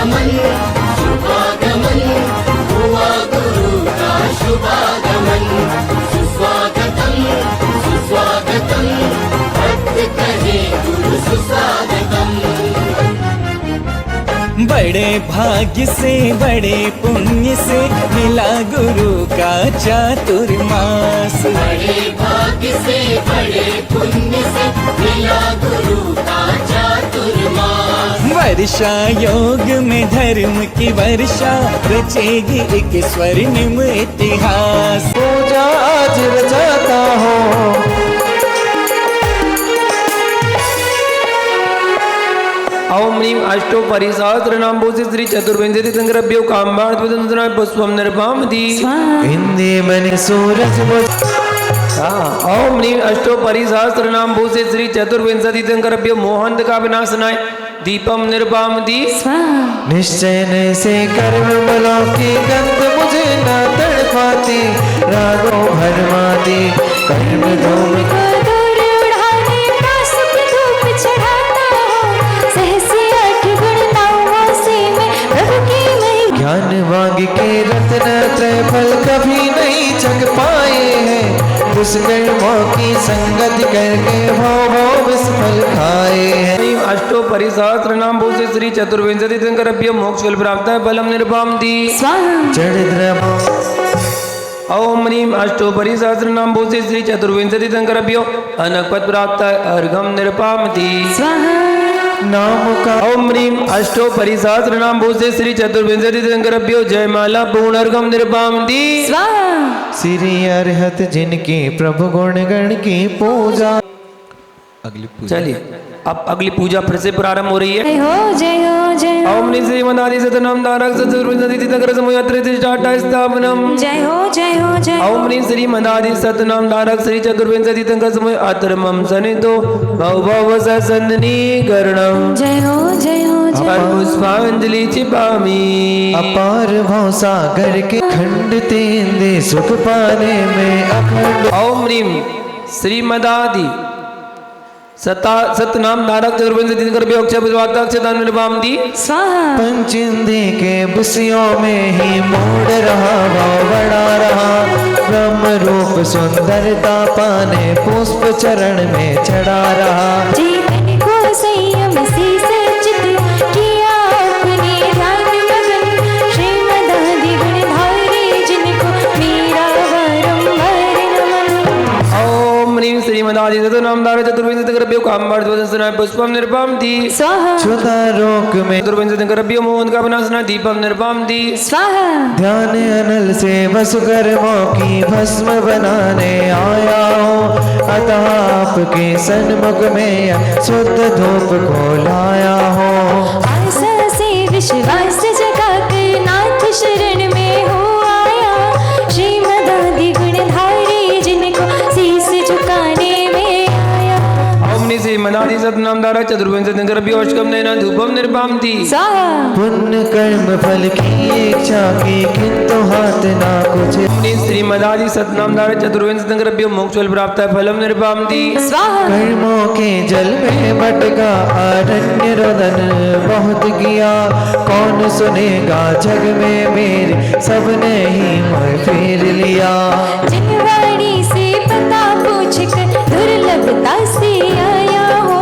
शुभागमन शुभागमन हुआ गुरु का शुभागमन। सुस्वागतम सुस्वागतम भक्त कहे गुरु सुस्वागतम। बड़े भाग्य से बड़े पुण्य से मिला गुरु का चातुर्मास। बड़े भाग्य से बड़े पुण्य से मिला गुरु का चातुर्मास। वर्षा योग में धर्म की वर्षा रचेगी एक स्वर्णिम इतिहास। पूजा आज रचाता हूँ ओम ह्रीं अष्टो परिसहस्र नाम भूषि श्री चतुर्विंशति संग्रभ्यो काम्बार्थ पुष्पम निर्भामति। हिंदी मन सूरज ओम ह्रीं अष्टो परिसहस्र नाम भूषि श्री चतुर्विंशति संग्रभ्यो मोहंत का विनाशनाय दीपम निर्भामति। निश्चय से कर्म बलों की गंध मुझे न तड़पाती रागों भरमाती कर्म धूम ज्ञान वाग के रत्न त्रय फल कभी नहीं चख पाए हैं। दुष्कर्मों की संगति करके भव विस्फल खाए हैं। अष्टो परिसहस्र नाम भूषि श्री चतुर्विंशति संकरभ्य मोक्ष फल प्राप्त है फलम निर्भामति। ओम ह्रीं अष्टो परिसहस्र नाम भूषि श्री चतुर्विंशति संकरभ्यो अनकपद प्राप्त है अर्घम निर्भामति। नाम का ओम ह्रीं अष्टो परिसहस्र नाम भूषि श्री चतुर्विंशति संकरभ्यो जयमाला पूर्णर्घम निर्भामति। श्री अरहत जिनकी प्रभु गुण गण की पूजा। चलिए अब अगली पूजा फिर से प्रारंभ हो रही है। जय हो जय हो जय हो। ओम ह्रीं श्री मदादि सतनाम तारक चतुर्विंशति तीर्थंकर समूहत्र टाटा स्थापनम। जय हो जय हो जय हो। ओम ह्रीं श्री मदादि सतनाम तारक श्री चतुर्विंशति तीर्थंकर समूह अतरमम सनितो भव ससंदनीकरणम। जय हो जय हो जय हो। पुष्पांजलि छिपामी अपार भव सागर के खंड तेंदे सुख पाने में अखंड। ओम ह्रीं श्री मदादि सतनाम धारक चतुर्विंशति निर्भामति। पंचिंदे के बुसियों में ही मोड़ रहा भाव बढ़ा रहा ब्रह्म रूप सुंदरता पाने पुष्प चरण में चढ़ा रहा। जीवन को संयम से सचित किया अपने ध्यान मगन श्रीमदादि गुणधारी जिनको मेरा बारंबार नमन। ओम ह्रीं श्रीमदादि सतनाम धारक चतुर्विंशति पुष्पम निर्भामति। क्षुधा रोक में चतुर्विंशति संकरभ्यो मोहन का विनाशनाय दीपम निर्भामति। ध्यान अनल से वसुकर्मों की भस्म बनाने आया हूँ अतः आपके सन्मुख में शुद्ध धूप को लाया हूँ। आशा से विश्वास जगा कर नाथ शरण में हो आया श्रीमदादि गुणधारी जिनको शीस झुकाने में आया। ओम ह्रीं श्री मदादि सतनाम धारक चतुर्विंशति संकरभ्यो अष्टकम नयना धूपम निर्भामति। पुण्य कर्म फल की इच्छा की किंतु हाथ ना कुछ। ओम ह्रीं श्री मदादि सतनाम धारक चतुर्विंशति संकरभ्यो मोक्ष फल प्राप्त है फलम निर्भामति। कर्मों के जल में भटका अरण्य रोदन बहुत किया कौन सुनेगा जग में मेरे सबने ही मोह फेर लिया। जिनवाड़ी से पता पूछ कर दुर्लभता से आया हो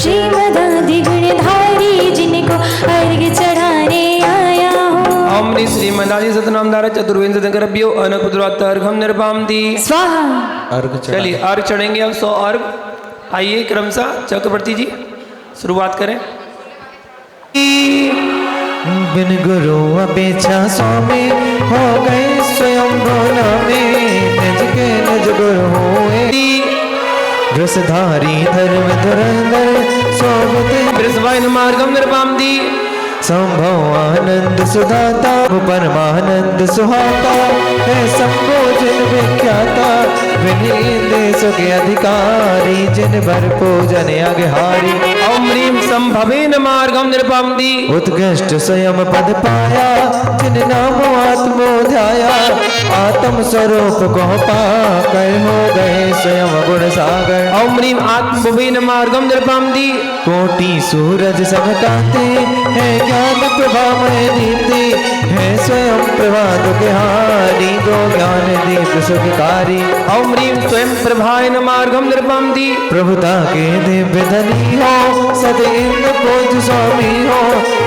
श्रीमदादि गुणधारी जिनको अर्घ चढ़ाने आया हो। ओम ह्रीं श्री मदादि सतनाम धारक चतुर्विंशति संकरभ्यो अनकपद अर्घम निर्भामति। चलिए अर्घ चढ़ेंगे अब 100 अर्घ। आइए क्रमशः चक्रवर्ती जी शुरुआत करें। बिन गुरु अपेक्षा स्वामी हो गए स्वयं भोला में निज के निज गुरु हुए। रसधारी धर्म धुरंधर सोबते बृहस्पति मार्गम निर्भामति। संभव आनंद सुधाता परमानंद सुहाता है संभोजन विख्याता विनीत सुख अधिकारी जिन भर पूजन अगहारी। ओम ह्रीं संभवेन मार्गम निर्भामति। उत्कृष्ट स्वयं पद पाया जिन नाम आत्मोध्याया आत्म स्वरूप को पाकर हो गए स्वयं गुण सागर। ओम ह्रीं आत्मभवेन मार्गम निर्भामति। कोटि सूरज समकाते है ज्ञान प्रभामय दीप्ति है स्वयं प्रभात के हारी दो ज्ञान दीप सुखकारी ओम ह्रीं स्वयं प्रभाय नमः अर्घम निर्वापति प्रभुता के दिव्य धनी हो सद इंद्र पूज स्वामी हो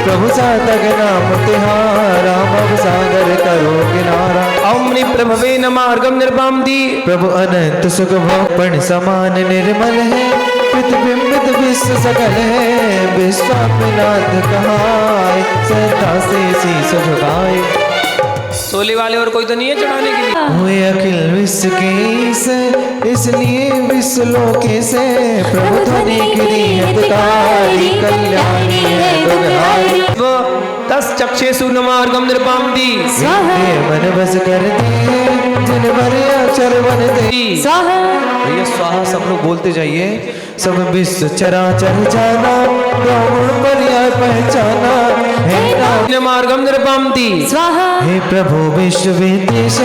प्रभु सातक नाम तिहारा भव सागर करो किनारा ओम ह्रीं प्रभवे नमः अर्घम निर्वापति प्रभु अनंत सुख भोपण समान निर्मल है प्रतिबिंबित विश्व सकल है विश्वामिनाथ कहाय सता से शीस झुकाए सोले वाले और कोई तो नहीं है चढ़ाने के लिए हुए अखिल विश्व के ईसे इसलिए विश्व लोके से प्रभु ध्वनि गिरी हितकारी कल्याणी है दुर्गारी तस् चक्षेषु नमः अर्घम निर्वापति ये मन बस कर दे जिन भरे अक्षर बन दे स्वाहा भैया स्वाहा सब लोग बोलते जाइए सब विश्व चराचर जाना ब्राह्मण पर्याय पहचाना हे नाम नमः अर्घम निर्वापति स्वाहा हे प्रभु विश्व विदेश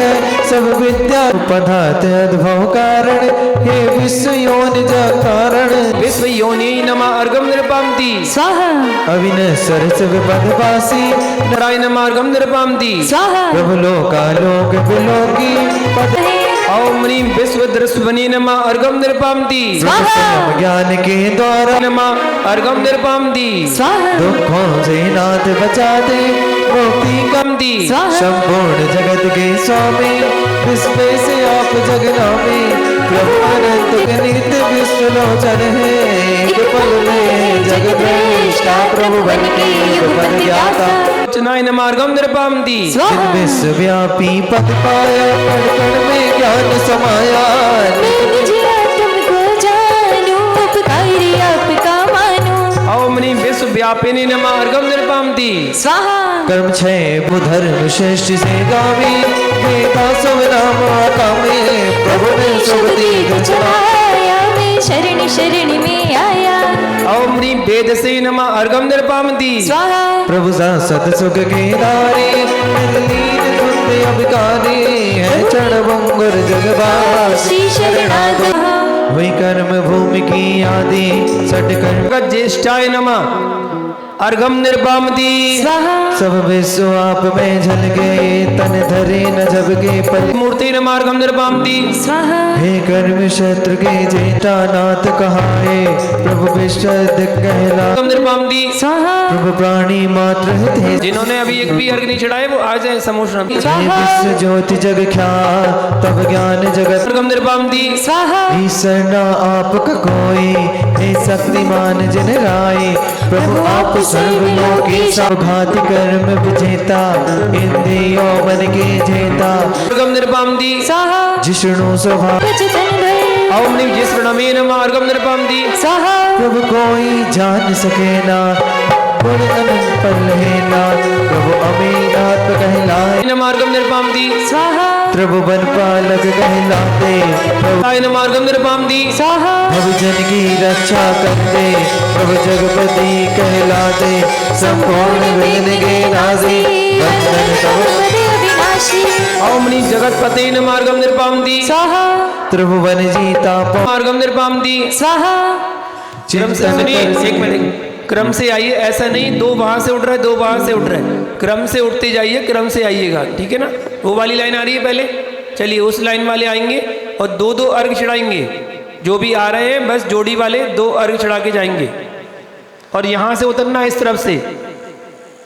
सब विद्या पदार्थ अद्भव कारण हे विश्व योनि कारण विश्व योनि नमः अर्घम निर्वापति स्वाहा अविनश्वर सब पदवासी नारायण नमः अर्घम निर्वापति स्वाहा प्रभु लोकालोक विलोकी पद ओम ह्रीं विश्व दृश्वनि नमः अर्घम निर्वापति स्वयं ज्ञान के द्वारा नमः अर्घम निर्वापति स्वाहा दुखों से नाथ बचा दे मुक्ति कम दी स्वाहा संपूर्ण जगत के स्वामी विश्व से आप जगनामी प्रभु अनंत के नित्य विश्व लोचन है एक पल में जग दृष्टा प्रभु बन के युग बन जाता चनाय नमः अर्घम निर्वापति जिन विश्व व्यापी पद पाया कण कण में ज्ञान समाया मैं निज आत्म को जानूं उपकारी आपका मानूं ओम ह्रीं विश्व व्यापिनी नमः अर्घम निर्वापति स्वाहा कर्म छय धर्म श्रेष्ठ से गावी वेदा सब नाम कामे प्रभु ने शुभ दीद चढ़ाया मैं शरण शरण में आया ओम ह्रीं वेदसे नमः अर्घम निर्वापति स्वाहा प्रभु सा सत सुख के दारे लीन धुंध अभिकारी है चरण बंगुर जगवासी श्री शरणागत वही कर्म भूमि की आदि सट कर्म ज्येष्ठाय नमः अर्घम निर्वापति स्वाहा सब विश्व आप में झल गए तन धरे न जबके पल मूर्ति नमः अर्घम निर्वापति स्वाहा हे कर्म शत्रु के जेठा नाथ कहाए प्रभु विश्व कहला अर्घम निर्वापति स्वाहा प्रभु प्राणी मात्र थे जिन्होंने अभी एक भी अर्घ नहीं चढ़ाए वो आ जाए समोश्रम हे विश्व ज्योति जग ख्याल तब ज्ञान जगत अर्घम निर्वापति स्वाहा ईश्वर ना आपका कोई हे शक्तिमान जिन राय प्रभु आप सर्वलोकी सौघाति कर्म विजेता इंद्रियों मन के जेता अर्घम निर्वापति स्वाहा जिष्णु स्वभाव चितन भर ओम ह्रीं जिष्णवे नमः अर्घम निर्वापति स्वाहा प्रभु कोई जान सके ना गुण अनंत पल है ना प्रभु अमीनाथ कहलाए नमः अर्घम निर्वापति स्वाहा प्रभु बन पालक कहलाते प्रभु आय नमः अर्घम निर्वापति स्वाहा प्रभु जन की रक्षा करते प्रभु जगपति कहलाते संपूर्ण विघ्न के नाजी वंदन तव अविनाशी ओम ह्रीं जगतपते नमः अर्घम निर्वापति स्वाहा त्रिभुवन जीता अर्घम निर्वापति स्वाहा क्रम से सुनिए एक मिनट क्रम से आइए ऐसा नहीं दो वहां से उठ रहा है दो वहां से उठ रहा है क्रम से उठते जाइए क्रम से आइएगा ठीक है ना वो वाली लाइन आ रही है पहले चलिए उस लाइन वाले आएंगे और दो दो अर्घ चढ़ाएंगे जो भी आ रहे हैं बस जोड़ी वाले दो अर्घ चढ़ा के जाएंगे और यहाँ से उतरना इस तरफ से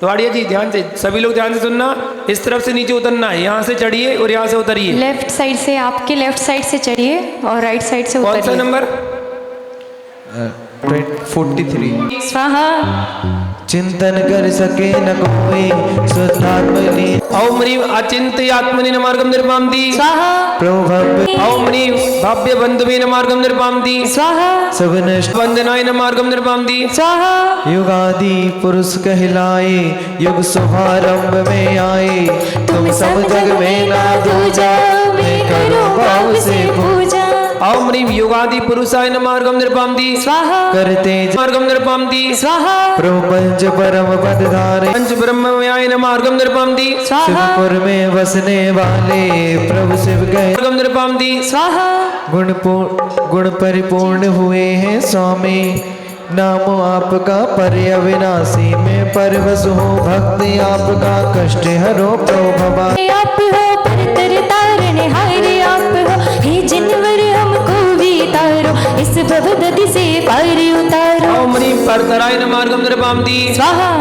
वाड़िया जी ध्यान से सभी लोग ध्यान से सुनना इस तरफ से नीचे उतरना है यहाँ से चढ़िए और यहाँ से उतरिए लेफ्ट साइड से आपके लेफ्ट साइड से चढ़िए और राइट साइड से कौन सा उतरिए नंबर 43 स्वाहा चिंतन कर सके न कोई शुद्धात्मनि ओम ह्रीं अचिंत्यात्मनि नमः अर्घम निर्वापति स्वाहा प्रभु भव्य ओम ह्रीं भव्य बंधवे नमः अर्घम निर्वापति स्वाहा सब नष्ट वंदनाय नमः अर्घम निर्वापति स्वाहा युगादि पुरुष कहलाए युग शुभारंभ में आए तुम सब जग में ना दूजा मैं करो भाव से पूजा ओम ह्रीं युगादि पुरुषाय नमः अर्घम निर्वापति स्वाहा करते अर्घम निर्वापति स्वाहा प्रभु पंच परम पद धारे पंच ब्रह्ममयाय नमः अर्घम निर्वापति स्वाहा शिवपुर में बसने वाले प्रभु शिव गए अर्घम निर्वापति स्वाहा गुण परिपूर्ण हुए हैं स्वामी नाम आपका पर अविनाशी में परवश हो भक्ति आपका कष्ट हरो प्रभवा आप हो परतर तारण हारे आप हो हे जिनवर हमको भी तारो इस भवदधि से पार उतारो ओम ह्रीं परतराय नमः अर्घं निर्वापदी स्वाहा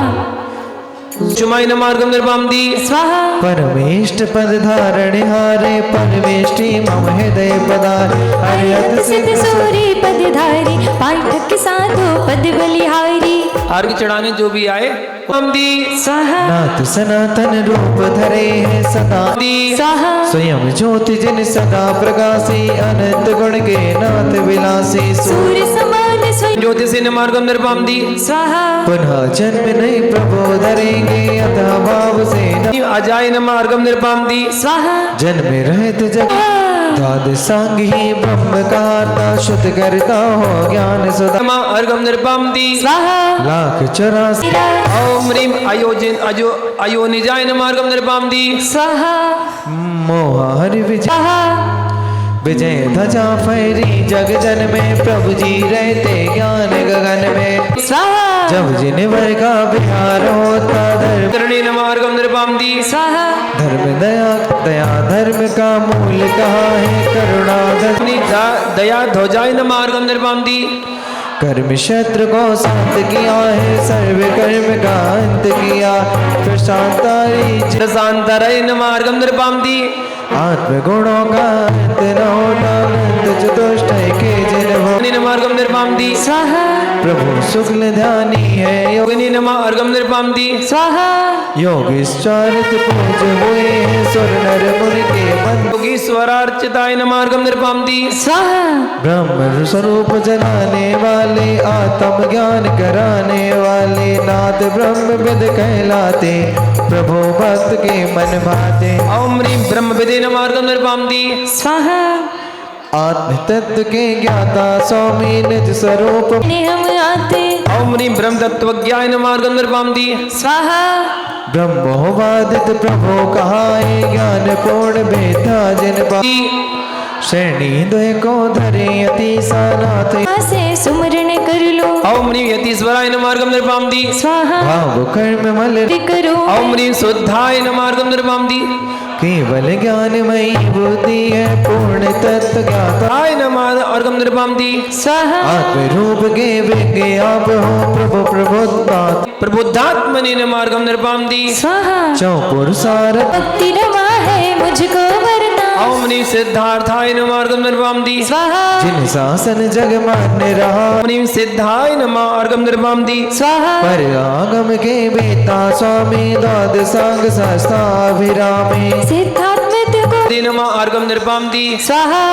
शुमाय नमः अर्घं निर्वापदी स्वाहा परमेष्ट पद धारण हारे परमेष्टि मम हृदय पदार हरियत सिद्ध सूरी पदधारी पाठक साधो पद बलिहारी अर्घ चढ़ाने जो भी आए ओम दी स्वाहा नाथ सनातन रूप धरे है सदा दी स्वाहा स्वयं ज्योति जिन सदा प्रकाशी अनंत गुण के नाथ विलासी सूर्य समान स्वयं ज्योति से नमः अर्घं निर्वापदी स्वाहा पुनः जन्म नहीं प्रभु धरेंगे अतः भाव से न अजाय नमः अर्घं निर्वापदी स्वाहा जन्म रहत जग द्वादशांग ही ब्रह्म का शुद्ध करता हो ज्ञान सुधा नमः अर्घं निर्वापदी स्वाहा लाख 84 ओम ह्रीं अयोनिजाय नमः अर्घं निर्वापदी स्वाहा मोहर विजय स्वाहा विजय ध्वजा फहरी जग जन में प्रभु जी रहते ज्ञान गगन में स्वाहा जब जिनवर का विहार होता धर्म धरणी नमः अर्घं निर्वापदी स्वाहा धर्म दया दया धर्म का मूल कहाँ है करुणा धर्म दया ध्वजाय नमः अर्घं निर्वापदी कर्म शत्रु को शांत किया है सर्व कर्म का अंत किया प्रशांतारी दशांतराय नमः अर्घं निर्वापदी आत्म गुणों का अंत न होता अनंत चतुष्ट के जिन हो नमः अर्घं निर्वापदी स्वाहा प्रभु शुक्ल ध्यानी है योग योगिनी नमः अर्घं निर्वापदी स्वाहा योगेश्वरित पूज हुए हैं सुर नर मुनि के बंद योगीश्वरार्चिताय नमः अर्घं निर्वापदी स्वाहा ब्रह्म स्वरूप जलाने वाले आत्म ज्ञान कराने वाले नाथ ब्रह्म विद कहलाते प्रभु भक्त के मन भाते ओम ह्रीं ब्रह्मविदे नमः अर्घं निर्वापदी स्वाहा आत्म तत्व के ज्ञाता स्वामी निज स्वरूप ने हम आते ओम ह्रीं ब्रह्म तत्वज्ञाय नमः अर्घं निर्वापदी स्वाहा ब्रह्मोवादित प्रभु कहाए ज्ञान पूर्ण बेता जिन श्रेणी द्वय को धरे अति सानाथ से सुमरण कर लो ओम ह्रीं यतीश्वराय नमः अर्घं निर्वापदी स्वाहा भाव कर्म मल करो ओम ह्रीं शुद्धाय नमः अर्घं निर्वापदी केवल ज्ञानमयी बुद्धि है पूर्ण तत्व ज्ञाता आय नमः अर्घं निर्वापदी स्वाहा आत्म रूप के विज्ञ आप हो प्रभु प्रबोधपात प्रबुद्धात्मने नमः अर्घं निर्वापदी स्वाहा चौपुर सार भक्ति रमा है मुझको वरदान ओम ह्रीं सिद्धार्थाय नमः अर्घं निर्वापदी स्वाहा जिन शासन जग मान्य रहा ओम ह्रीं सिद्धाय नमः अर्घं निर्वापदी स्वाहा पर आगम के बेता स्वामी द्वादशांग शास्त्राभिरामी सिद्धात्मत को ते नमः अर्घं निर्वापदी स्वाहा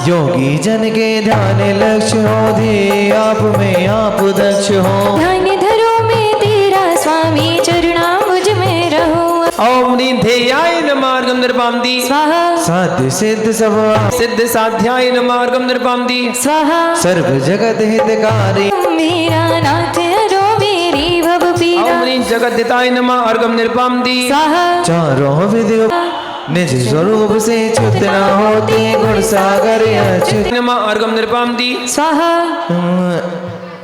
योगी जन के ध्यान लक्ष्य हो दे आप में आप दक्ष हो ध्यान धरो में तेरा स्वामी चरणा मुझ में रहो ओम ह्रीं ध्येयाय नमः अर्घं निर्वापदी स्वाहा साध्य सिद्ध सब सिद्ध साध्याय नमः अर्घं निर्वापदी स्वाहा सर्व जगत हितकारी मेरा नाथ हरो मेरी भव ओम पीरा ह्रीं जगद्दिताय नमः अर्घं निर्वापदी स्वाहा चारों विधियों निज स्वरूप से च्युत न होते गुण सागर अच्युत नमः अर्घं निर्वापदी स्वाहा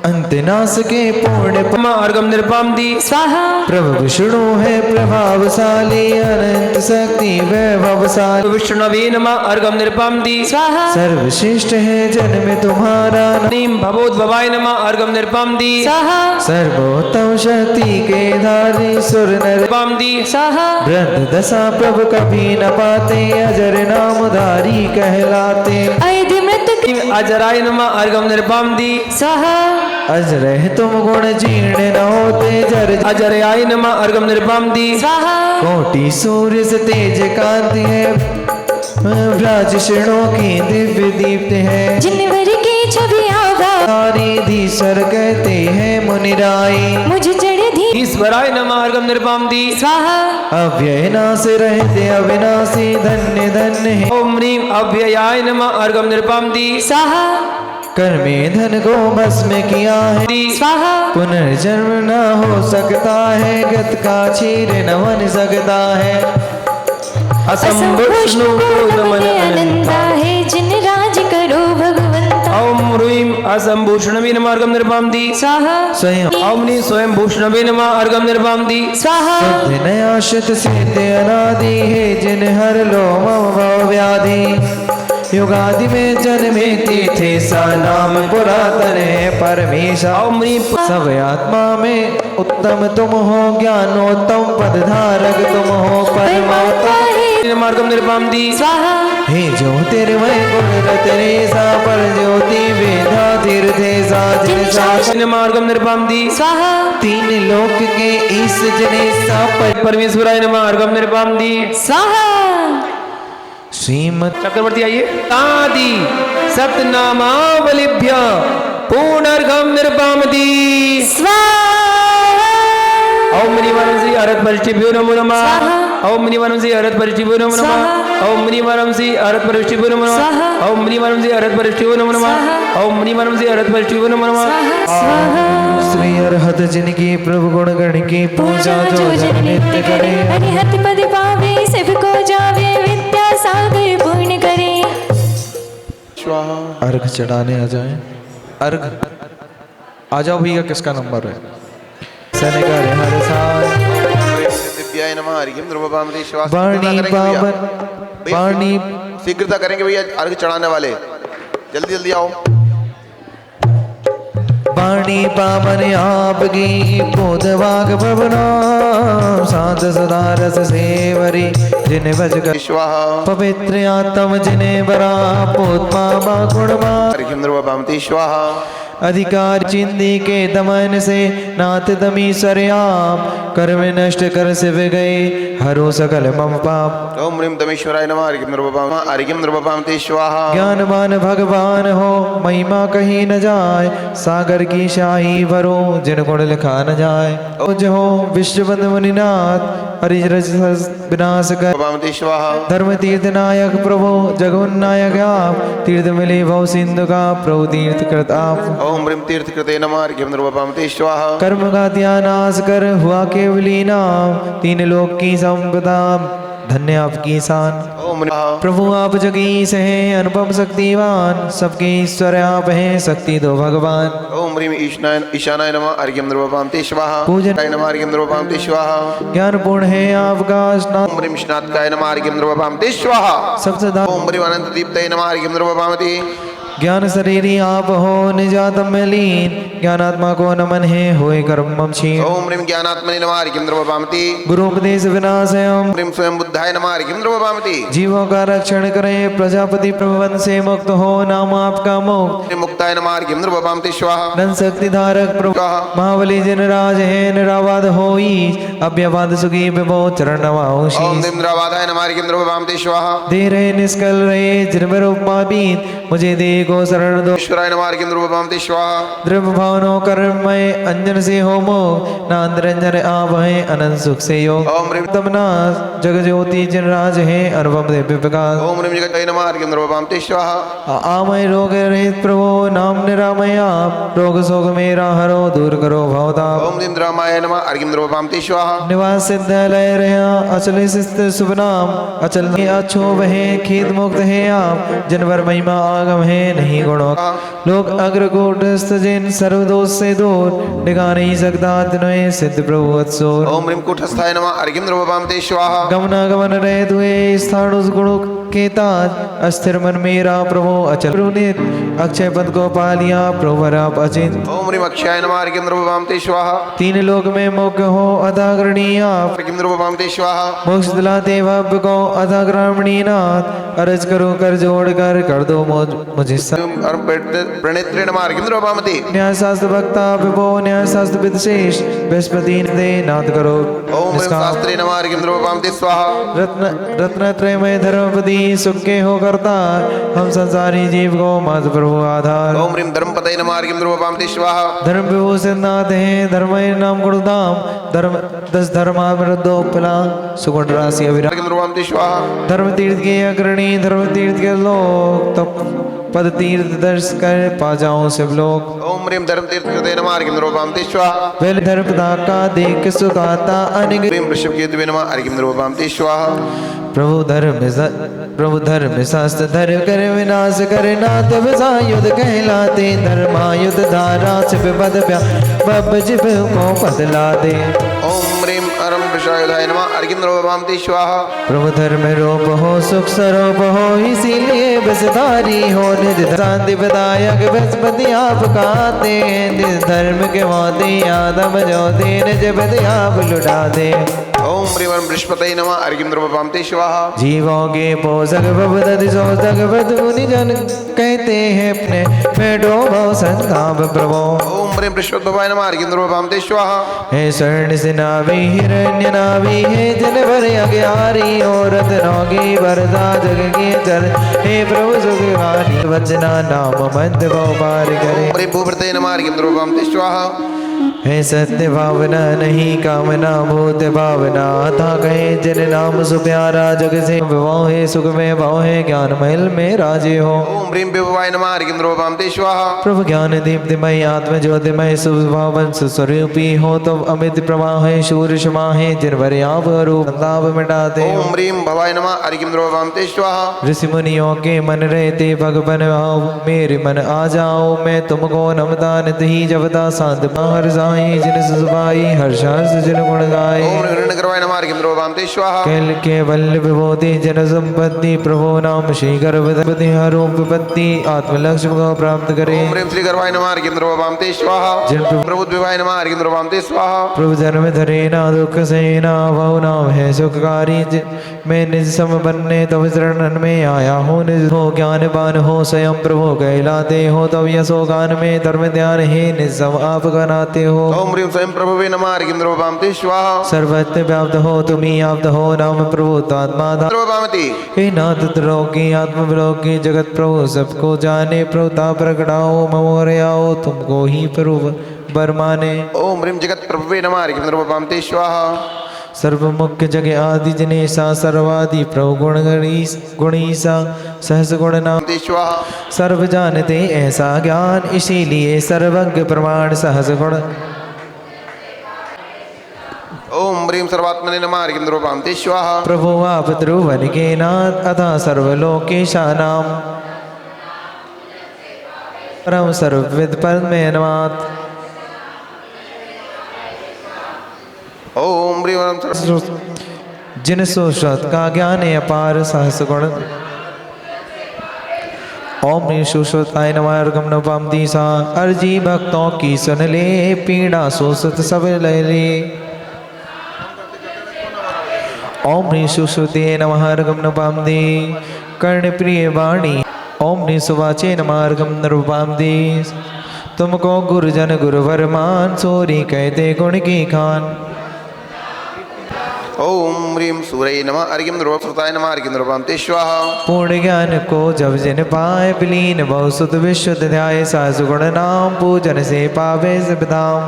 अंतनाश के पूर्ण नमः अर्घं निर्वापदी स्वाहा प्रभु विष्णु है प्रभावशाली अनंत शक्ति वैभवशाली विष्णवे नमः अर्घं निर्वापदी स्वाहा सर्वश्रेष्ठ है जन्म तुम्हारा ह्रीं भवोद्भवाय नमः अर्घं निर्वापदी स्वाहा सर्वोत्तम शक्ति के धारी सुर नर निर्वापदी स्वाहा वृद्ध दशा प्रभु कभी न पाते अजर नामधारी कहलाते अयधि मृत अजराय नमः अर्घं निर्वापदी स्वाहा अजर तुम गुण जीर्ण न होते जर अजराय नमः अर्घं निर्वापदी स्वाहा कोटि सूर्य से तेज कांति है व्राज श्रेणों की दिव्य दीप्त है जिनवर की छवि आभा सारी धीश्वर कहते हैं मुनिराई मुझ चढ़ धी ईश्वराय नमः अर्घं निर्वापदी स्वाहा अव्यय नाश रहते अविनाशी धन्य धन्य है ओम ह्रीं अव्ययाय नमः अर्घं निर्वापदी स्वाहा कर्मे धन को भस्म किया है स्वाहा पुनर्जन्म न हो सकता है गत का छीर न बन सकता है असंभुष्णु को नमन अनंता है जिन राज करो भगवंता ओम ह्रीं असंभूषणवे नमः अर्घं निर्वापति स्वाहा स्वयं ॐ ह्रीं स्वयं भूषणवे नमः अर्घं निर्वापति स्वाहा नयाशित सिद्ध अनादि है जिन हर लो मम भव व्याधि युगादि में जन्मे तीर्थे सा नाम पुरातन है परमेशा ॐ ह्रीं सब आत्मा में उत्तम तुम हो ज्ञानोत्तम पदधारक तुम हो परमात्मा नमः अर्घं निर्वापति स्वाहा हे ज्योतिर्मय गुण रतने सा पर ज्योति वेदा तीर्थे सा जिन सा नमः अर्घं निर्वापति स्वाहा तीन लोक के ईश जने सा पर परमेश्वराय नमः अर्घं निर्वापति स्वाहा श्रीमद चक्रवर्ती आइए आदि सप्तनामावलिभ्य पूर्णर्घं निर्वापति स्वाहा ॐ मणिवरं श्री हरत परिष्टिभ्यो नमो नमः स्वाहा। ॐ मणिवरं श्री हरत परिष्टिभ्यो नमो नमः स्वाहा। ॐ मणिवरं श्री हरत परिष्टिभ्यो नमो नमः स्वाहा। ॐ मणिवरं श्री हरत परिष्टिभ्यो नमो नमः स्वाहा। ॐ मणिवरं श्री हरत परिष्टिभ्यो नमो नमः स्वाहा श्री अरहत जिनकी प्रभु गुण गण की पूजा जो जन नित्य करे हरिहत पद पावे सबको जावे विद्या सागर पूर्ण करे अर्घ चढ़ाने आ जाए अर्घ आ जाओ भैया किसका नंबर है सनेकर हर साल दिव्याय नमः हरिं ध्रुवपामते श्वास वाणी पावन वाणी शीघ्रता करेंगे भैया अर्घ चढ़ाने वाले जल्दी जल्दी आओ वाणी पावन आपकी बोध वाग भवना शांत सदा रस सेवरी जिन भज कर स्वाहा पवित्र आत्म जिने बरा पोतमा मा गुणमा हरिं ध्रुवपामते स्वाहा अधिकार चिंदी के दमन से नाथ दमीश्वर आप कर्म नष्ट कर सिव गए हरो सकल मम पाप ओम ह्रीं तमेश्वराय नमः हरिं ध्रुवपामते स्वाहा ज्ञानवान भगवान हो महिमा कहीं न जाए सागर की शाही भरो जिन गुण लिखा न जाए उज हो विश्वबंध मुनिनाथ हरिजरज विनाश कर पामते स्वाहा धर्म तीर्थ नायक प्रभु जगुन नायक आप तीर्थ मिले भव सिंधु का प्रभु तीर्थ कृत आप ओम ह्रीं तीर्थकृते नमः हरिं ध्रुवपामते स्वाहा कर्म का त्यानाश कर हुआ केवली नाम तीन लोक की संपदा धन्य आपकी शान ओम ह्रीं प्रभु आप जगीश हैं अनुपम शक्तिवान सबके ईश्वर आप हैं शक्ति दो भगवान ओम ह्रीं ईशानाय नमः हरिं ध्रुवपामते स्वाहा पूजन नमः हरिं ध्रुवपामते स्वाहा ज्ञान पूर्ण है आपका स्नान ओम ह्रीं श्नात्काय नमः हरिं ध्रुवपामते स्वाहा सब सदा ओम ह्रीं अनंत दीप्ताय नमः हरिं ध्रुवपामते ज्ञान शरीरी आप हो निजातम में लीन ज्ञानात्मा को नमन है होए कर्मम क्षीण ओम ह्रीं ज्ञानात्मने नमः हरिं ध्रुवपामते गुरुपदेश विनाश है ओम ह्रीं स्वयं बुद्धाय नमः हरिं ध्रुवपामते जीवों का रक्षण करें प्रजापति प्रभुवन से मुक्त हो नाम आपका मुक्त ह्रीं मुक्ताय नमः हरिं ध्रुवपामते स्वाहा धन शक्ति धारक प्रभु स्वाहा महाबली जिन राज है निरावाद होई अभ्यवाद सुखी विभो चरण ओम नवाओशी ह्रीं द्रवादाय नमः हरिं ध्रुवपामते स्वाहा दे रहे निष्कल रहे जिनवर उपमा बीत मुझे दे को शरण दो ईश्वराय नमः हरिं ध्रुवपामते स्वाहा द्रव्य भावनो कर्मय अंजन से होमो नांद रंजन आप है अनंत सुख से योग ओम ह्रीं तमनास जग ज्योति जिन राज है अनुपम दिव्य प्रकाश ओम ह्रीं जगताय नमः हरिं ध्रुवपामते स्वाहा आमय रोग रहित प्रभु नाम निरामय आप रोग शोक मेरा हरो दूर करो भवताप ओम ह्रीं द्रामाय नमः हरिं ध्रुवपामते स्वाहा निवास सिद्ध लय रहा अचल शिस्त शुभ नाम अचल अछो है खेद मुक्त है आप जनवर महिमा आगम है नहीं गुणों लोग अग्रकूटस्थ जिन सर्वदोष से दूर निगा नहीं सकता तिन्हें सिद्ध प्रभु वत्सोर ओम ह्रीं कूटस्थाय नमः हरिं ध्रुवपामते स्वाहा गमनागमन रहे तुए स्थान उस गुणों के ताज अस्थिर मन मेरा प्रभु अचल पुनीत अक्षय पद को पा लिया प्रभु आप अचिंत ओम ह्रीं अक्षयाय नमः हरिं ध्रुवपामते स्वाहा तीन लोक में मुख्य हो अथाग्रणी आप हरिं ध्रुवपामते स्वाहा मोक्ष दिलाते भव्य को अथाग्रामणी नाथ अर्ज करो कर जोड़ कर दो मुझे प्रणेत्रे नमः हरिं ध्रुवपामते न्याय शास्त्र भक्ता विभो न्याय शास्त्र विशेष बृहस्पति दे नाथ करो ओम ह्रीं शास्त्रे नमः हरिं ध्रुवपामते स्वाहा रत्न रत्न त्रयमय धर्मपति सुख के हो करता हम संसारी जीव को मत प्रभु आधार ओम ह्रीं धर्मपतये नमः हरिं ध्रुवपामते स्वाहा धर्म विभूषण नाथ है धर्मय नाम गुणधाम धर्म 10 धर्मावृद्धो फला सुगुण राशि अविरा हरिं ध्रुवपामते स्वाहा धर्म तीर्थ के अग्रणी धर्म तीर्थ के लोग तप पद तीर्थ दर्श कर पा जाऊं सब लोग। ओम ह्रीं धर्म तीर्थ कृते नमः अर्घ्यं द्रव्यपामते स्वाहा। वेल धर्म का देख सुखाता अनिग। ह्रीं वृषभ केतवे नमः अर्घ्यं द्रव्यपामते स्वाहा। प्रभु धर्म शास्त्र धर्म कर विनाश कर नाथ युद्ध कहलाते। धर्मायुध धारा से पद बब जिब को बदला दे। ओम ह्रीं अरम वृषायुधाय नमः अर्घ्यं द्रव्यपामते स्वाहा। प्रभु धर्म रूप हो सुख स्वरूप हो इसीलिए बसधारी हो। निज शांति विदायक बृहस्पति आप कहते। निज धर्म के मोती यादव ज्योति निज बद आप लुटा दे। ओम ह्रीं बृहस्पतये नमः अर्घ्यं द्रव्यपामते स्वाहा। जीवों के पोषक भवदति सोषक बद मुनि जन कहते हैं अपने पेटो भव संताप प्रभो। ओम ह्रीं बृहस्पतये नमः अर्घ्यं द्रव्यपामते स्वाहा। हे स्वर्ण से नाभि हिरण्य नाभि है जन भर अज्ञारी और रत्नों की वर्षा जग के चल। हे प्रभु सुखवाणी वचना नाम मध्य पार करे। ओम ह्रीं भूभृतये नमः अर्घ्यं द्रव्यपामते स्वाहा। है सत्य भावना नहीं कामना भूत भावना था कहे जन नाम सुप्यारा जग से विवाह है सुख में भाव है ज्ञान महल में राजे हो। ओम ह्रीं विभवाय नमः अर्घ्यं द्रव्यपामते स्वाहा। प्रभु ज्ञान दीप्तिमय आत्म ज्योतिमय सुभावन स्वरूपी हो तो अमित प्रवाह है शूर क्षमा है जिन भर आप रूप ताप मिटाते। ओम ह्रीं भवाय नमः अर्घ्यं द्रव्यपामते स्वाहा। ऋषि मुनियों के मन रहते भगवन आओ मेरे मन आ जाओ। मैं तुमको नमता नित ही जपता शांत हर जिन सुभाई हर्ष जिन गुण गाए। ओम हिरण्यगर्भाय नमः अर्घ्यं द्रव्यपामते स्वाहा। कैल के वल्ल विभूति जन संपत्ति प्रभु नाम श्री गर्भवती हरो विपत्ति आत्मलक्ष्य को प्राप्त करे। ओम ह्रीं श्रीगर्भाय नमः अर्घ्यं द्रव्यपामते स्वाहा। जिन प्रभु द्विभाय नमः अर्घ्यं द्रव्यपामते स्वाहा। प्रभु धर्म धरेना दुख सेना भव नाम है सुखकारी। मैं निज सम बनने तब चरणन में आया हूँ। निज हो ज्ञानवान हो स्वयं प्रभु कहलाते हो तब यशो गान में धर्म ध्यान है निज सम आप गनाते हो। ओम ह्रीं स्वयं प्रभवे नमः अर्घ्यं द्रव्यपामते स्वाहा। सर्वत्र व्याप्त हो तुम्ही आप्त हो नाम प्रभु तात्मा द्रव्यपामते। हे नाथ त्रोकी आत्मविलोकी जगत प्रभु सबको जाने प्रभुता प्रगटाओ ममोरयाओ तुमको ही प्रभु बरमाने। ओम ह्रीं जगत प्रभवे नमः अर्घ्यं द्रव्यपामते स्वाहा। सर्व मुख्य जग आदि जनेशा सर्वादि प्रभु गुणीसा सहस गुण नाम स्वाहा। सर्व जानते ऐसा ज्ञान इसीलिए सर्वज्ञ प्रमाण सहस गुण। ओम ह्रीं सर्वात्मने नमः अर्घ्यं द्रव्यपामते स्वाहा। प्रभु आप त्रिभुवन के नाथ अथा सर्वलोकेशा नाम परम सर्वविद परमे नमात। ओम ह्रीं जिन सुश्रुत का ज्ञान है अपार सहस गुण। ओम ह्रीं सुश्रुताय नमः अर्घ्यं द्रव्यपामते स्वाहा। अर्जी भक्तों की सुन ले पीड़ा सुश्रुत सब ले ले। ओम ह्रीं सुश्रुते नमः अर्घ्यं द्रव्यपामते कर्ण प्रिय वाणी। ओम ह्रीं सुवाचे नमः अर्घ्यं द्रव्यपामते। तुमको गुरुजन गुरुवर मान सोरी कहते गुण की खान। ओम ह्रीं सूरये नमः अर्घ्यं द्रव्यपामते नमः अर्घ्यं द्रव्यपामते स्वाहा। पूर्ण ज्ञान को जब जिन पाए विलीन बहु सुत विशुद्ध ध्याय सहस गुण नाम पूजन से पावे सिद्धाम।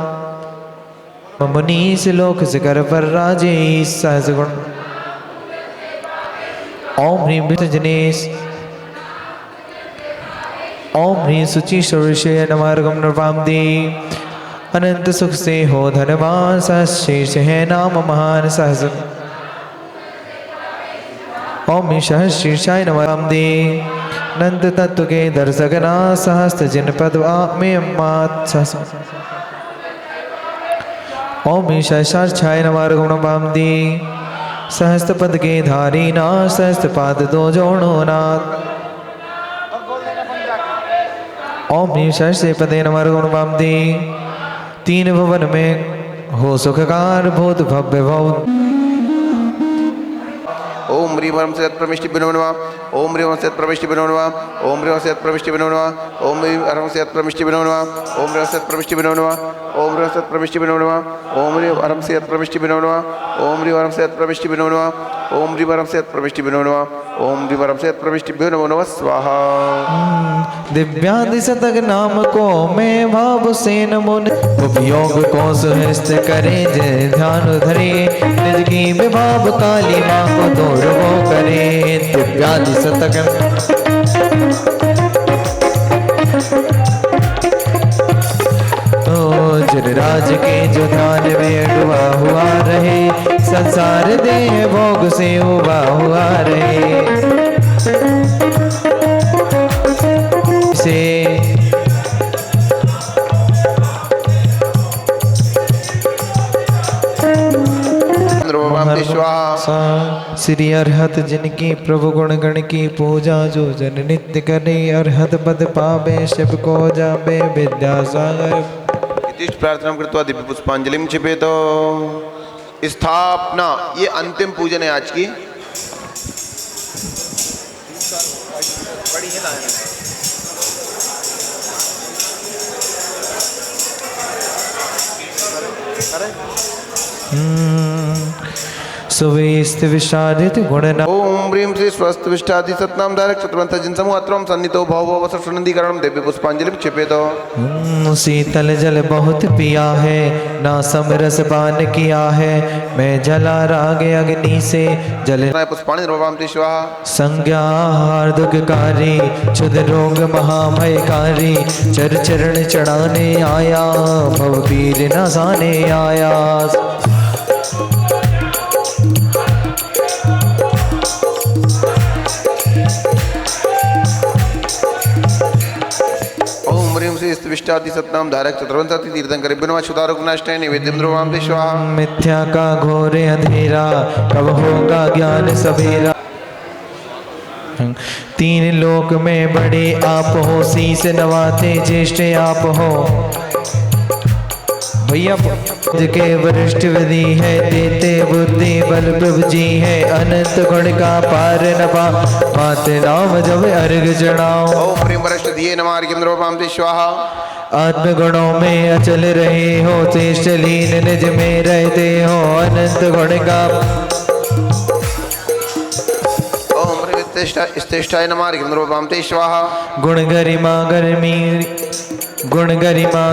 मुनीस लोक शिखर पर राजे सहस गुण। ओम ह्रीं विष्णुजनेश। ओम ह्रीं शुचि सर्वशय नमः अर्घ्यं द्रव्यपामते। अनंत सुख से हो धनवान सहस शेष है नाम महान सहस। ओम ह्रीं सहस्रीर्षाय नमः द्रव्यपामते। अनंत तत्व के दर्शक ना सहस्त्र जिन पद में मात सहस। ओम ह्रीं सहस्राक्षाय नमः अर्घ्यं द्रव्यपामते। सहस्त्र पद के धारी ना सहस्त्र पाद दो जोड़ो नाथ। ओम ह्रीं सहस्रे पदे नमः अर्घ्यं द्रव्यपामते। तीन भुवन में हो सुखकार भूत भव्य भव। ओम ह्रीं वरम सयत् प्रविष्टि विनो नमः। ओम ह्रीं वरम सयत् प्रविष्टि विनो नमः। ओम ह्रीं वरम सयत् प्रविष्टि विनो नमः। ओम ह्रीं वरम सयत् प्रविष्टि विनो नमः। ओम ह्रीं वरम सयत् प्रविष्टि विनो नमः। ओम ह्रीं वरम सयत् प्रविष्टि विनो नमः। ओम ह्रीं वरम सयत् प्रविष्टि विनो नमः। ओम ह्रीं वरम सयत् प्रविष्टि विनो नमः। ओम ह्रीं वरम सयत् प्रविष्टि विनो नमः। ओम ह्रीं वरम सयत् प्रविष्टि विनो नमः स्वाहा। दिव्यादि शतक नाम को मैं भाव से नमो उपयोग को सुहस्त करे जय ध्यान धरे। निज की विभाव काली माँ को दूर वो करे। दिव्यादि शतक जो ध्यान में डूबा हुआ रहे, संसार देह भोग से उबा हुआ रहे। से श्री अरहत जिनकी प्रभु गुण गण की पूजा, जो जन नित्य करे अरहत पद पावे, शिव को जाबे विद्यासागर। इतिष्ठ प्रार्थना कृत्वा दिव्य पुष्पांजलि क्षिपेत। स्थापना, ये अंतिम पूजन है आज की। सुवेस्त विषादित गुणना। ओम ह्रीं श्री स्वस्थ विष्टादि सतनाम धारक चतुर्वंत जिन समूह अत्रम सन्नितो भव भव सुनंदीकरणम दिव्य पुष्पांजलि क्षिपेत। शीतल जल बहुत पिया है, ना समरस पान किया है, मैं जला राग अग्नि से जल। पुष्पाणि निर्वपामि स्वाहा। संज्ञा हार्दुककारी, क्षुद रोग महाभयकारी, चर चरण चढ़ाने आया, भव पीर नसाने आया। विष्टादि सतनाम धारक चतुर्वंशति तीर्थंकर विष्णुवाच्युतारुग्नाष्टय निवेद्यम ध्रुवाम स्वाहा। मिथ्या का घोर अंधेरा, कब होगा ज्ञान सवेरा। तीन लोक में बड़े आप हो, शीस नवाते ज्येष्ठ आप हो। भैया के वरिष्ठ विधि है, देते बुद्धि बल प्रभु जी है, अनंत गुण का पार न पा, माते नाम जब अर्घ चढ़ाओ। ओम प्रेम वरिष्ठ दिए नमार्घ्यम द्रवपामि स्वाहा। आत्म गुणों में अचल रहे हो, चेष्ट लीन निज में रहते हो, अनंत गुण का। ओम स्तेष्टाय नमार्घ्यम द्रवपामि स्वाहा। गुण गरिमा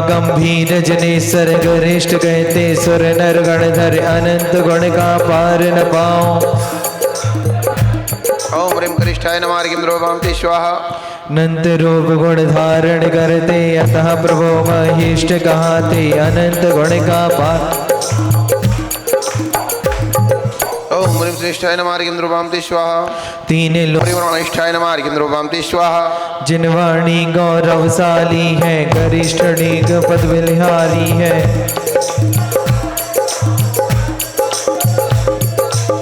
गंभीर जनेश्वर गरिष्ठ कहते, सुर नर गणधर अनंत गुण का पार न पाओ। ओम ह्रीं करिष्ठाय नमार्घ्यम द्रवपामि स्वाहा। अनंत रूप गुण धारण करते, अतः प्रभु महिष्ठ कहाते, अनंत गुण का पार। ओम ह्रीं श्रेष्ठाय नमार्घ्यम द्रवपामि स्वाहा। तीन लोक नमार्घ्यम द्रवपामि स्वाहा। जिनवाणी गौरवशाली है, गरिष्ठणी पद बलिहारी है।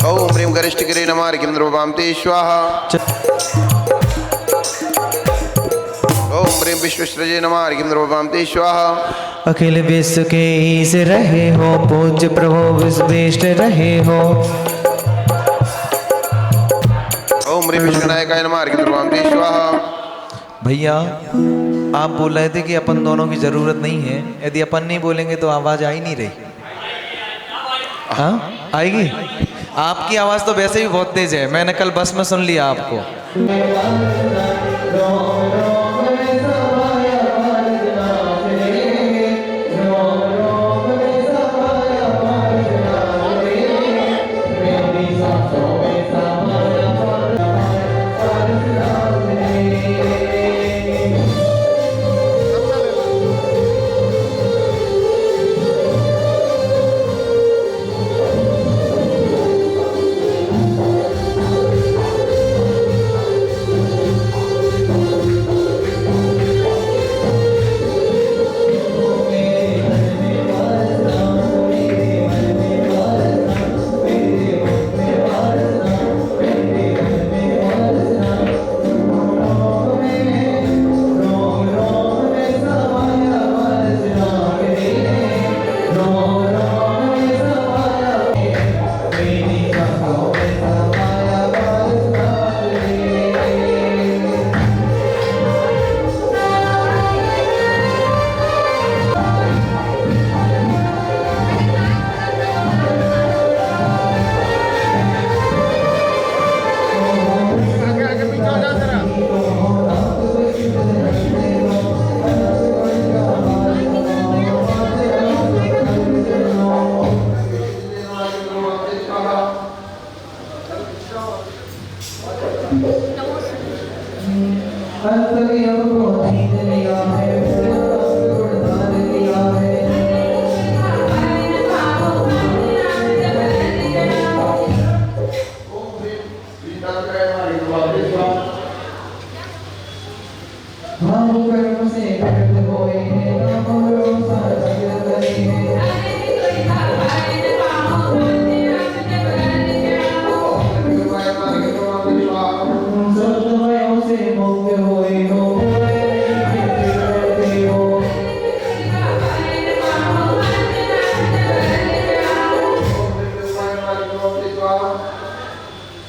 ओम ह्रीं गरिष्ठ गिरे नमार्घ्यम द्रवपामि स्वाहा। ओम ह्रीं विश्वेश्वरजे नमार्घ्यम द्रवपामि स्वाहा। अखिल विश्व के ईश रहे हो, पूज्य प्रभु विश्वेष्ट रहे हो। ओम ह्रीं विश्वनायकाय नमार्घ्यम द्रवपामि स्वाहा। भैया आप बोल रहे थे कि अपन दोनों की जरूरत नहीं है, यदि अपन नहीं बोलेंगे तो आवाज आ ही नहीं रही। हाँ आएगी? आपकी आवाज तो वैसे भी बहुत तेज है, मैंने कल बस में सुन लिया आपको।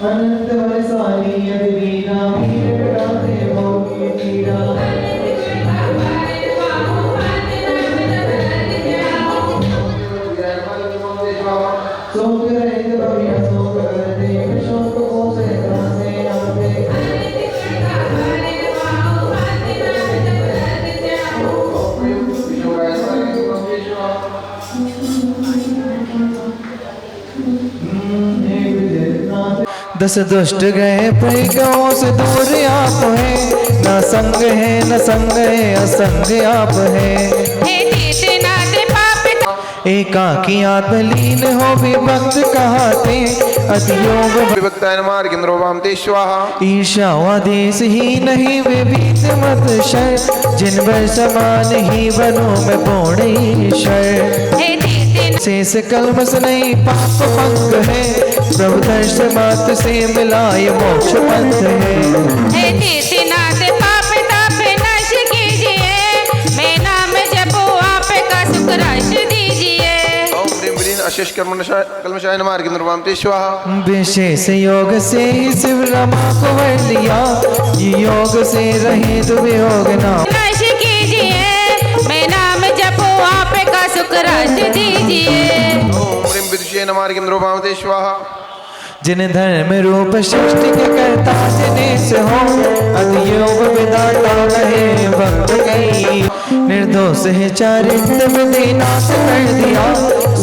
अनंत वरसाली यदि वीणा वीर गाते मोगी मीरा सोग रहित भविया सोग करते शोक को से त्रासे आते दस दुष्ट गए परिगों से दूर आप हैं ना संग है न संग है असंग आप है एकाकी आत्मलीन हो विभक्त कहाते अतियोग विभक्ताय नमः अर्घ्यं ते स्वाहा ईर्ष्यावादेश ही नहीं विभीत मत शय जिन पर समान ही बनो में पूर्ण ईश्वर शेष कलमस नहीं पाप पंग है प्रभु दर्श मात्र से मिला ये मोक्ष पंथ है अशेष कलमशाय नमः अर्घ्यं ते स्वाहा विशेष योग से ही शिव रमा को वर लिया ये योग से रहे तो वियोग ना ओम ह्रीं विदुषे नमः अर्घ्यं ते स्वाहा जिन धर्म रूप सृष्टि के कर्ता जिनेश हो अधियोग विदाता रहे भक्त गई निर्दोष है चारित्र विधि नाश कर दिया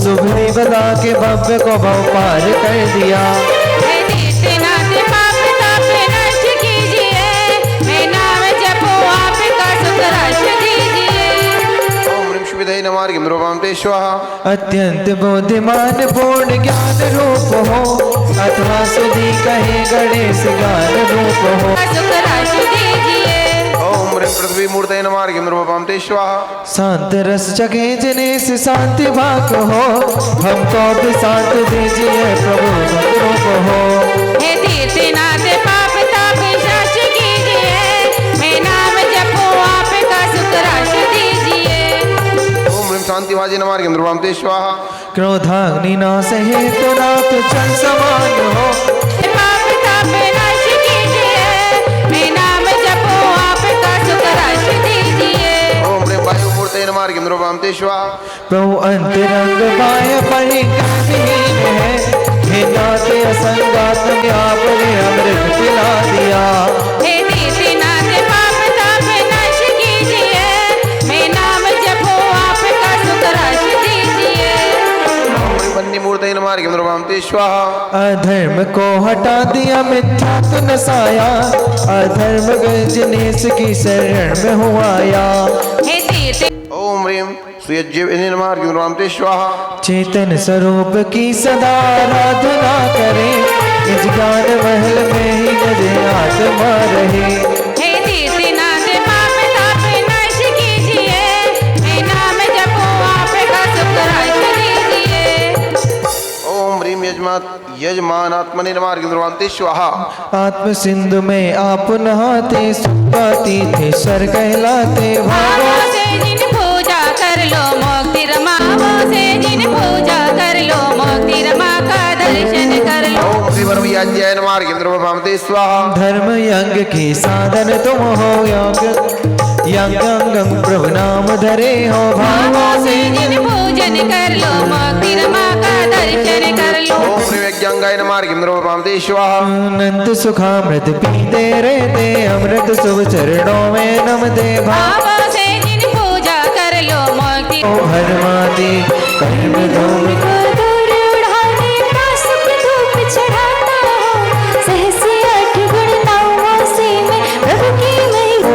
शुभ बता के भव्य को भव पार कर दिया विधेय नमः अर्घ्यं ते स्वाहा अत्यंत बुद्धिमान पूर्ण ज्ञान रूप हो अथवा सुधी कहे गणेश ज्ञान रूप हो ओम ह्रीं पृथ्वी मूर्तये नमः अर्घ्यं ते स्वाहा शांत रस जगे जिनेश शांति भाग हो हमको भी शांत दीजिए प्रभु रूप हो शांतिभाजी नमः अर्घ्यं ते स्वाहा क्रोधाग्नि नाश है तो नाथ जल समान हो ओम ह्रीं वायु मूर्तये नमः अर्घ्यं ते स्वाहा प्रभु अंतरंग पाए परिहीन है हे नाथ असंगात में आपने अमृत पिला दिया मूर्तये नमः अर्घ्यं ते स्वाहा अधर्म को हटा दिया मिथ्या तो नसाया अधर्म गजनेश की शरण में हुआ आया ओम ह्रीं सुयज्ञ नमः अर्घ्यं ते स्वाहा चेतन स्वरूप की सदा आराधना करें निज ज्ञान महल में ही नजे आत्मा रहे यजमान आत्मने नमः अर्घ्यं ते स्वाहा आत्म सिंधु में आप नहाते सुपाती थे सर कहलाते भागो से जिन पूजा कर लो मुक्ति रमा से जिन पूजा कर लो मुक्ति रमा का दर्शन कर लो ओम श्री वरमयाज्ञाय नमः अर्घ्यं ते स्वाहा धर्म यज्ञ की साधन तुम हो यज्ञ प्रभु नाम धरे हो भागो से जिन पूजन कर लो मुक्ति रमा का दर्शन कर लो ओम श्री यज्ञांगाय नमः अर्घ्यं ते स्वाहा अनंत सुखामृत पीते रहते अमृत शुभ चरणों में नमते भावों से जिन पूजा कर लो मुक्ति हरमाती कर्म धूम को दूर उड़ाने का सुख धूप चढ़ाता हो सहस्र 8 गुण नामों से मैं प्रभु की महिमा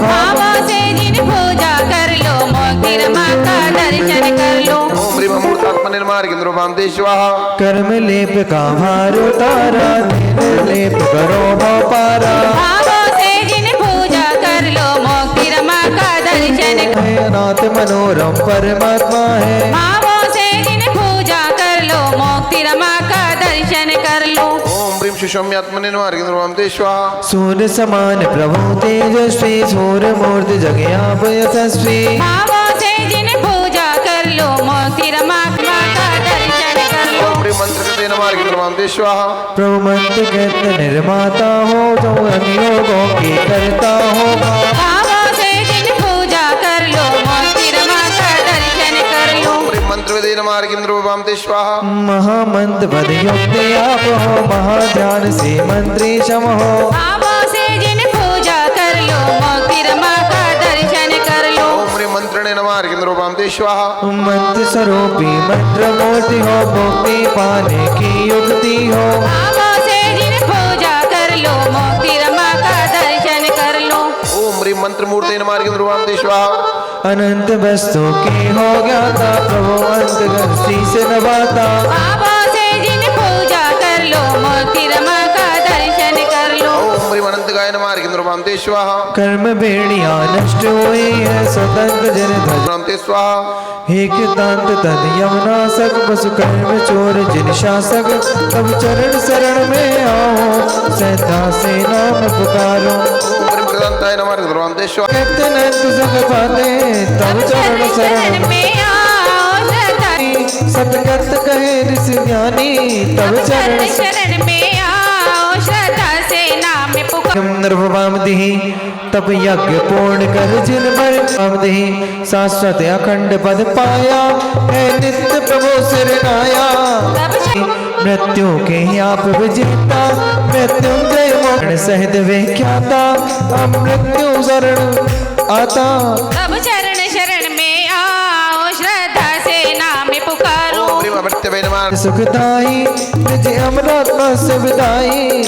भावों से जिन पूजा कर लो मुक्ति रमा का दर्शन कर लो ओम ह्रीं अमृतात्मने नमः अर्घ्यं ते स्वाहा कर्म लेप का भार उतारा दिन लेप करो भव पारा भावों से जिन पूजा कर लो मुक्ति रमा का दर्शन अनाथ मनोरम परमात्मा है भावों से जिन पूजा कर लो मुक्ति रमा का दर्शन कर लो ओम ह्रीं सुषम्यात्मने नमः अर्घ्यं ते स्वाहा सूर्य समान प्रभु तेजस्वी सूर्य मूर्ति जगे आप यशस्वी भावों से जिन पूजा कर लो मुक्ति रमा का दर्शन कर लो ह्रीं मंत्र कृतेन मार्गेन्द्रमां स्वाहा। प्रभु मंत्र कृत निर्माता हो, जो अनियोगों की करता हो। भावों से जिन पूजा कर लो, मोती रमा का दर्शन कर लो। ह्रीं मंत्र कृतेन मार्गेन्द्रमां स्वाहा। महामंत्र पद युक्त आप हो, महाध्यान से मंत्री सम हो। भावों से जिन पूजा कर लो, मोती रमा का दर्शन कर लो। ह्रीं मंत्रणेन मार्गेन्द्रमां स्वाहा। मंत्र स्वरूपी मंत्र मूर्ति हो, मुक्ति पाने की युक्ति हो। भावों से जिन पूजा कर लो, मोती रमा का दर्शन कर लो। ओम ह्रीं मंत्र मूर्तेन मार्गेन्द्रमां स्वाहा। अनंत वस्तु की हो ज्ञाता, प्रभु अंत से नवाता। भावों से जिन पूजा कर लो, मोती रमा का दर्शन कर लो। ओम ह्रीं अनंत गायन मार्गेन्द्रमां स्वाहा। कर्म बेड़िया नष्ट हुई है, स्वतंत्र जन ध्वज स्वाहा। एक दांत तद यमुनासक, पशु कर्म चोर जिन शासक। तब चरण शरण में आओ, सदा से नाम पुकारो। कितने तुझक पाते, तब चरण शरण में आओ श्रद्धा। सतगत कहे ऋषि ज्ञानी, तब चरण शरण में आओ श्रद्धा से नाम पुकार। नृपवामदिहि तप यज्ञ पूर्ण कर जिन पर अवधि शाश्वत अखंड पद पाया है, नित्य प्रभु सिर नाया। मृत्यु के आप विजेता, मृत्युंजय मोहन सहित विख्याता। अमृत्यु शरण आता, तब चरण शरण में आओ श्रद्धा से नाम पुकारो। सुखदाई निज अमरात्मा सुखदाई,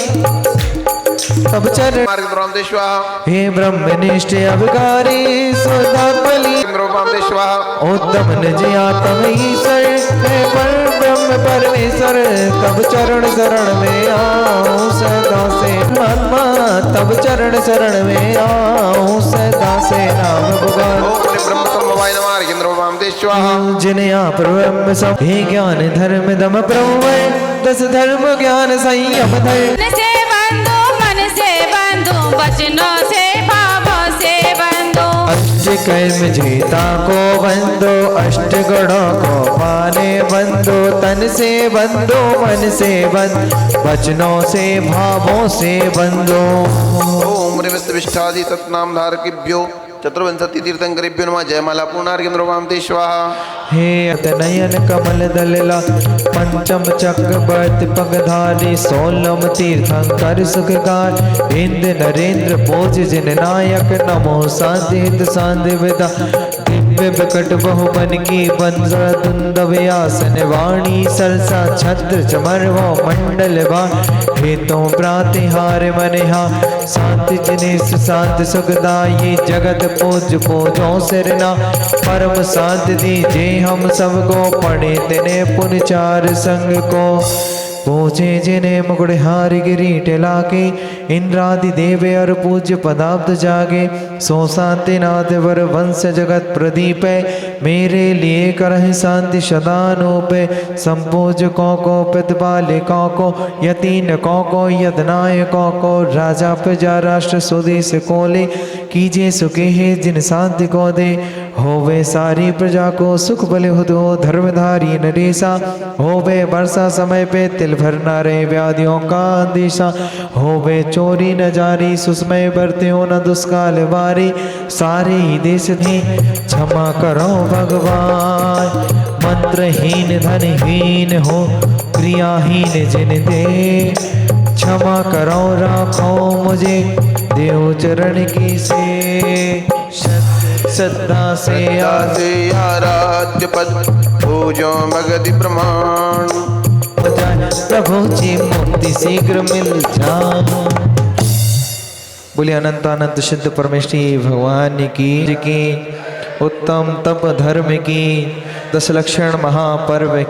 तब चरण मार्गेन्द्रमां स्वाहा। हे ब्रह्मनिष्ठ अवकारी स्वदात्मली, उत्तम निज आत्म ईश्वर है पर ब्रह्म परमेश्वर। तब चरण शरण में आओ सदा से महात्मा, तब चरण शरण में आओ सदा से नाम पुकारो। ब्रह्म समवाय मार्गेन्द्रमां स्वाहा। जिन्हें आप ब्रह्म सब हे ज्ञान धर्म दम प्रभु, 10 धर्म ज्ञान संयम धर्म। मन से बंधो, मन से बंधो, वचनों से भावों से बंधो। अष्ट कर्म जीता को बंदो, अष्ट गुणों को पाने बंदो। तन से बंदो, मन से बंद, वचनों से भावों से बंदो। ओम ह्रीं विष्ठादि तत्नाम धारकेभ्यो चतुर्विंशति तीर्थंकरेभ्यो नमः। जयमाला पूर्णार्घ्यं स्वाहा। हे अतनयन कमल दलला, पंचम चक्रवर्ती पगधारी। 16 तीर्थंकर सुखगार, इंद्र नरेंद्र भोज जिन नायक। नमो शांति हित शांति विदा, दिव्य विकट बहुमन की बंजा। दुंद व्यासन वाणी सरसा, छत्र चमर वो मंडल वा। हेतु प्रातिहार मनिहा, शांति जिनेश शांति सुखदाई। जगत पूज पूजो सिरना, परम शांति दीजे हम सबको। पढ़े तिने पुन चार संग को, पूजे जिन्हें मुकुड़हारी किरीट लाके। इंद्रादि देव और पूज्य पदाब्द जागे। सो शांति नाथ वर वंश जगत प्रदीप। मेरे लिए करहि शांति सदानूप। संपूजकों को प्रतिपालकों को, यतीनकों को यदनायकों को। राजा प्रजा राष्ट्र स्वदेश को ले, कीजिए सुखे है जिन शांति को दे। होवे सारी प्रजा को सुख भले हो, धर्मधारी नरेशा। होवे वर्षा समय पे तिल भरना रहे, व्याधियों का अंदेशा। होवे चोरी न जारी, सुस्मय बरते हो न दुष्काल वारी। सारे ही देश थे क्षमा करो भगवान। मंत्रहीन धनहीन हो, क्रियाहीन जिन दे। क्षमा करो राखो मुझे, देव चरण की से। श्रद्धा से आराध्य पद पूजो मगधि प्रमाण। प्रभु जी मुक्ति शीघ्र मिल जाओ। बोलिए अनंत अनंत सिद्ध परमेश्वरी भगवान की उत्तम तप धर्म की 10 लक्षण महापर्व